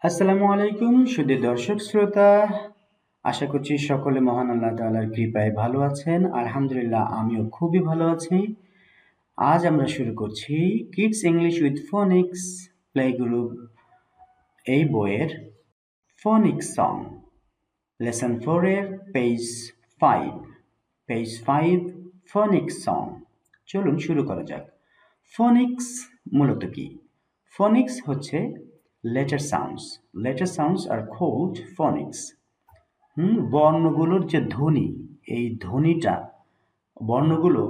আসসালামু আলাইকুম সুধী দর্শক শ্রোতা, আশা করছি সকলে মহান আল্লাহ তাআলার কৃপায় ভালো আছেন। আলহামদুলিল্লাহ আমিও খুবই ভালো আছি। আজ আমরা শুরু করছি kids English with phonics play group এই বইয়ের ফোনিক্স সং লেসন 4 এর পেজ 5 ফোনিক্স সং। চলুন শুরু করা যাক। ফোনিক্স মূলত কি? ফোনিক্স হচ্ছে letter sounds. Letter sounds are called phonics. বর্ণগুলোর যে ধ্বনি, এই ধ্বনিটা বর্ণগুলো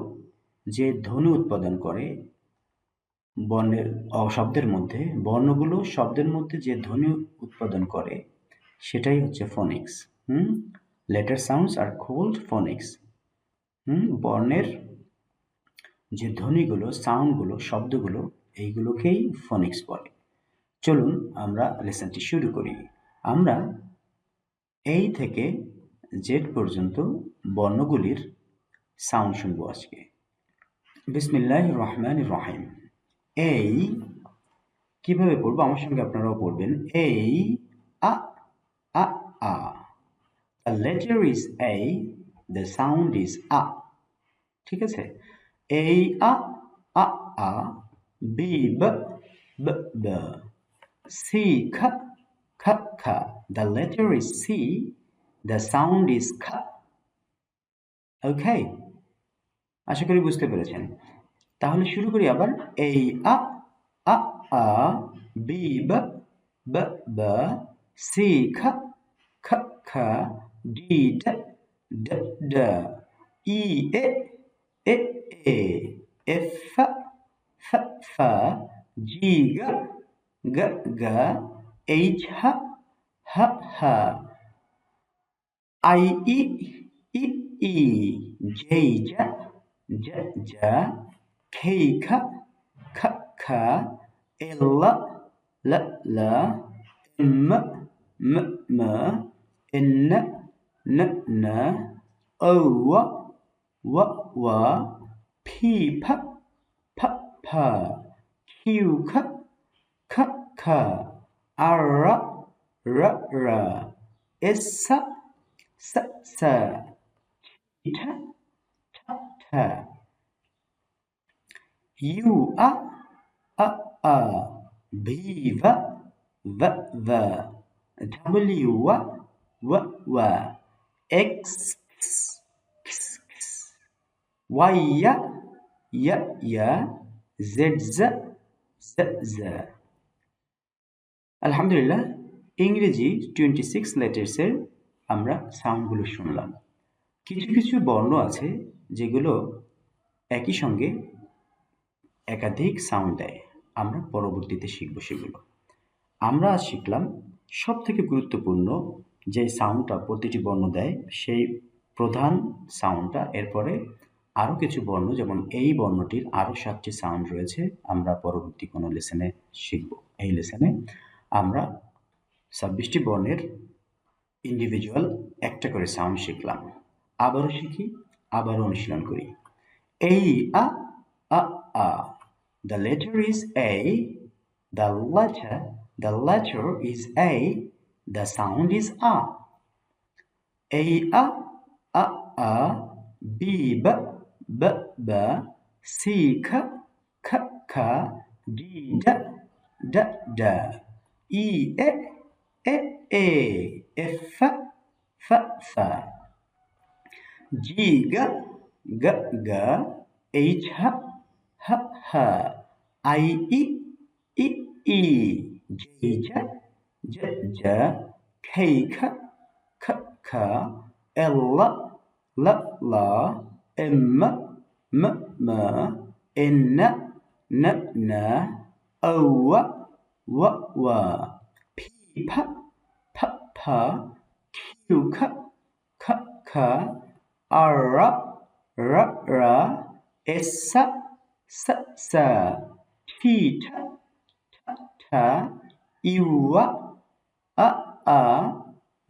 যে ধ্বনি উৎপাদন করে বর্ণের শব্দের মধ্যে, বর্ণগুলো শব্দের মধ্যে যে ধ্বনি উৎপাদন করে সেটাই হচ্ছে phonics. Letter sounds are called phonics. বর্ণের যে ধ্বনিগুলো, সাউন্ডগুলো, শব্দগুলো, এইগুলোকেই ফোনিক্স বলে। চলুন আমরা লেসনটি শুরু করি। আমরা এই থেকে জেড পর্যন্ত বর্ণগুলির সাউন্ড শুনবো আজকে। বিসমিল্লাহির রহমানির রহিম। এই কিভাবে পড়বো আমার সঙ্গে আপনারাও পড়বেন। এই আ আ আ। The letter is A, the sound is আ। ঠিক আছে? এই আ আ আ। B b b b। C kha kha kha. The letter is C. The sound is kha. Okay? আশা করি বুঝতে পেরেছেন। তাহলে শুরু করি আবার। এই আ আ আ। বি ব ব ব। সি খা খা খা। ডি ড ড ড। ই এ এ এ। এফ ফা ফা ফা। জি গা গা গা। এইচ হা হা হা। I E E E. J ja ja ja. K ka ka ka. L la la la. M m m. N n n. O wa wa wa. P pa pa pa. Q ka ka ka. R ra ra ra. S sa sa sa. Ta ta ta. U a a a. V va va va. W wa wa wa. X x x x. Y ya ya ya. Z z z z. আলহামদুলিল্লাহ ইংরেজি 26 লেটার্সের আমরা সাউন্ডগুলো শুনলাম। কিছু কিছু বর্ণ আছে যেগুলো একই সঙ্গে একাধিক সাউন্ড দেয়। আমরা পরবর্তীতে শিখব সেগুলো। আমরা আজ শিখলাম সব থেকে গুরুত্বপূর্ণ যে সাউন্ডটা প্রতিটি বর্ণ দেয় সেই প্রধান সাউন্ডটা। এরপরে আরও কিছু বর্ণ, যেমন এই বর্ণটির আরও 7টি সাউন্ড রয়েছে, আমরা পরবর্তী কোনো লেসনে শিখব। এই লেসনে আমরা 26টি বর্ণের ইন্ডিভিজুয়াল একটা করে সাউন্ড শিখলাম। আবারও শিখি, আবারও অনুশীলন করি। এই আ আ আ। The letter is A. The letter is A. The sound is A. A a a a. B b b b. C k k k. D d d d. E e e e. F f f. G g g g. H h h h. I e e e. J j j j. K k k k. L l l. M m m. N n n. O w w. P p p p. Q k k k. R r r. S s s. T t t. U a a.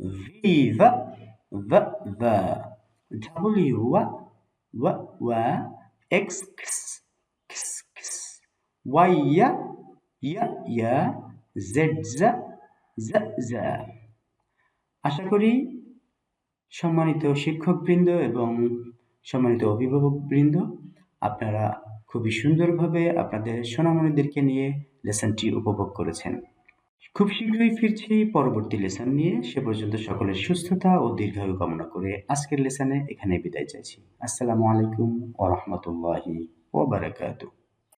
V v v v. W w w. X x x x. Y ya ya ya. Z z জা জা। আশা করি সম্মানিত শিক্ষকবৃন্দ এবং সম্মানিত অভিভাবকবৃন্দ, আপনারা খুবই সুন্দরভাবে আপনাদের সোনামণিদেরকে নিয়ে লেসনটি উপভোগ করেছেন। খুব শীঘ্রই ফিরছি পরবর্তী লেসন নিয়ে। সে পর্যন্ত সকলের সুস্থতা ও দীর্ঘায়ু কামনা করে আজকের লেসনে এখানে বিদায় চাইছি। আসসালামু আলাইকুম ওয়া রাহমাতুল্লাহি ওয়া বারাকাতুহু।